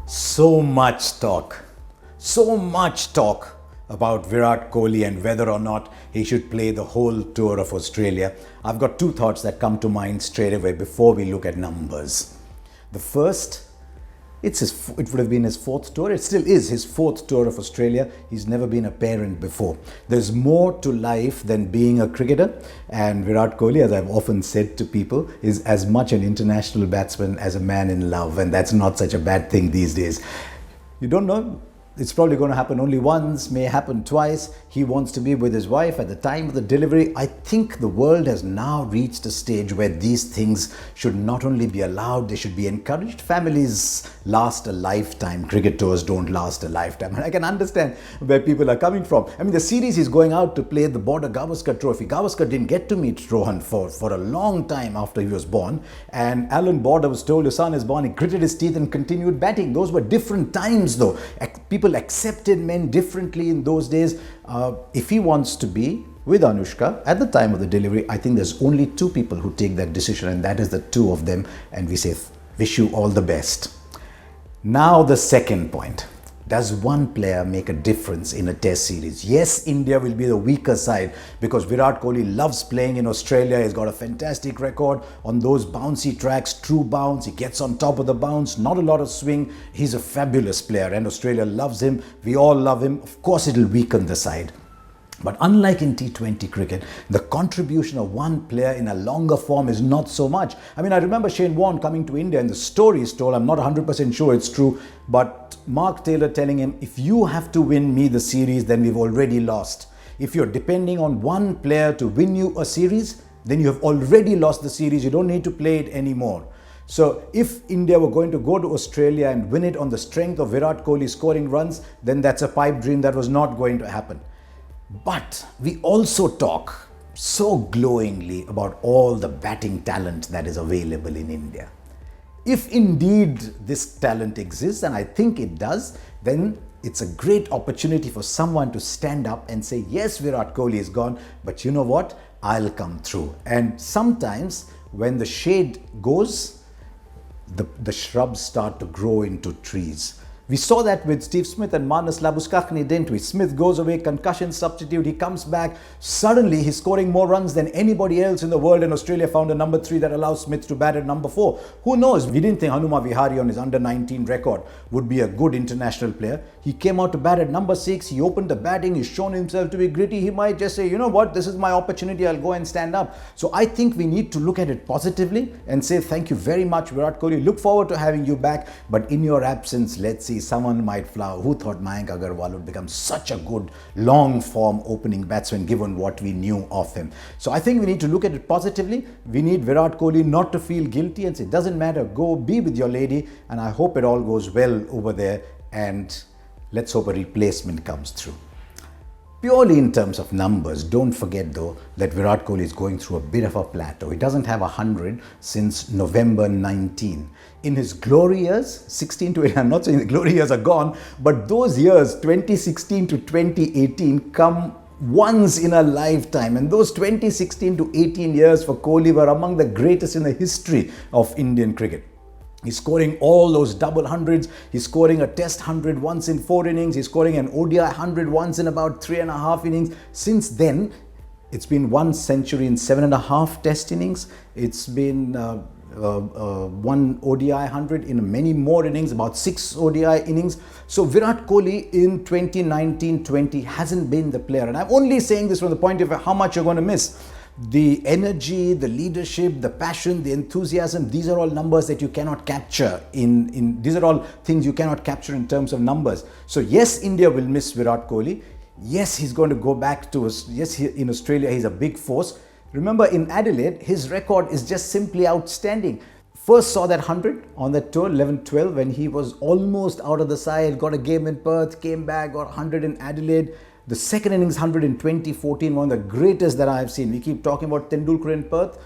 So much talk about Virat Kohli and whether or not he should play the whole tour of Australia. I've got two thoughts that come to mind straight away before we look at numbers. The first, it would have been his fourth tour. It still is his fourth tour of Australia. He's never been a parent before. There's more to life than being a cricketer. And Virat Kohli, as I've often said to people, is as much an international batsman as a man in love. And that's not such a bad thing these days. You don't know. It's probably going to happen only once, may happen twice. He wants to be with his wife at the time of the delivery. I think the world has now reached a stage where these things should not only be allowed, they should be encouraged. Families last a lifetime. Cricket tours don't last a lifetime. And I can understand where people are coming from. I mean, the series he's going out to play the Border Gavaskar Trophy. Gavaskar didn't get to meet Rohan for a long time after he was born. And Alan Border was told, your son is born. He gritted his teeth and continued batting. Those were different times though. People accepted men differently in those days. If he wants to be with Anushka at the time of the delivery, I think there's only two people who take that decision, and that is the two of them. And we say, wish you all the best. Now the second point. Does one player make a difference in a test series? Yes, India will be the weaker side because Virat Kohli loves playing in Australia. He's got a fantastic record on those bouncy tracks, true bounce. He gets on top of the bounce, not a lot of swing. He's a fabulous player and Australia loves him. We all love him. Of course, it'll weaken the side. But unlike in T20 cricket, the contribution of one player in a longer form is not so much. I mean, I remember Shane Warne coming to India and the story is told, I'm not 100% sure it's true, but Mark Taylor telling him, if you have to win me the series, then we've already lost. If you're depending on one player to win you a series, then you have already lost the series. You don't need to play it anymore. So if India were going to go to Australia and win it on the strength of Virat Kohli scoring runs, then that's a pipe dream that was not going to happen. But we also talk so glowingly about all the batting talent that is available in India. If indeed this talent exists, and I think it does, then it's a great opportunity for someone to stand up and say, yes, Virat Kohli is gone, but you know what? I'll come through. And sometimes when the shade goes, the shrubs start to grow into trees. We saw that with Steve Smith and Marnus Labuschagne, didn't we? Smith goes away, concussion substitute, he comes back. Suddenly, he's scoring more runs than anybody else in the world, and Australia found a number 3 that allows Smith to bat at number 4. Who knows? We didn't think Hanuma Vihari on his under-19 record would be a good international player. He came out to bat at number 6. He opened the batting. He's shown himself to be gritty. He might just say, you know what? This is my opportunity. I'll go and stand up. So I think we need to look at it positively and say, thank you very much, Virat Kohli. Look forward to having you back. But in your absence, let's see, someone might flower. Who thought Mayank Agarwal would become such a good long-form opening batsman given what we knew of him? So I think we need to look at it positively. We need Virat Kohli not to feel guilty and say, it doesn't matter, go be with your lady. And I hope it all goes well over there. And let's hope a replacement comes through. Purely in terms of numbers, don't forget though that Virat Kohli is going through a bit of a plateau. He doesn't have 100 since November 19. In his glory years, 16 to 18, I'm not saying the glory years are gone, but those years, 2016 to 2018, come once in a lifetime. And those 2016 to 18 years for Kohli were among the greatest in the history of Indian cricket. He's scoring all those double hundreds. He's scoring a test 100 once in 4 innings. He's scoring an ODI 100 once in about 3.5 innings. Since then, it's been 1 century in 7.5 test innings. It's been 1 ODI 100 in many more innings, about 6 ODI innings. So Virat Kohli in 2019-20 hasn't been the player. And I'm only saying this from the point of view how much you're going to miss. The energy, the leadership, the passion, the enthusiasm, these are all numbers that you cannot capture these are all things you cannot capture in terms of numbers. So yes, India will miss Virat Kohli. Yes, he's going to go back to us. Yes, in Australia, he's a big force. Remember in Adelaide, his record is just simply outstanding. First saw that 100 on that tour, 11-12, when he was almost out of the side, got a game in Perth, came back, got 100 in Adelaide. The second innings 100 in 2014, one of the greatest that I have seen. We keep talking about Tendulkar in Perth,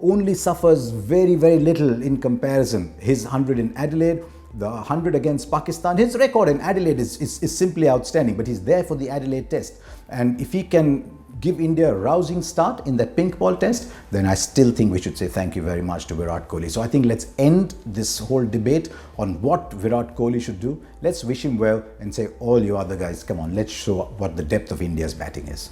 only suffers very, very little in comparison. His 100 in Adelaide, the 100 against Pakistan, his record in Adelaide is simply outstanding, but he's there for the Adelaide test. And if he can give India a rousing start in that pink ball test, then I still think we should say thank you very much to Virat Kohli. So I think let's end this whole debate on what Virat Kohli should do. Let's wish him well and say, all you other guys, come on, let's show what the depth of India's batting is.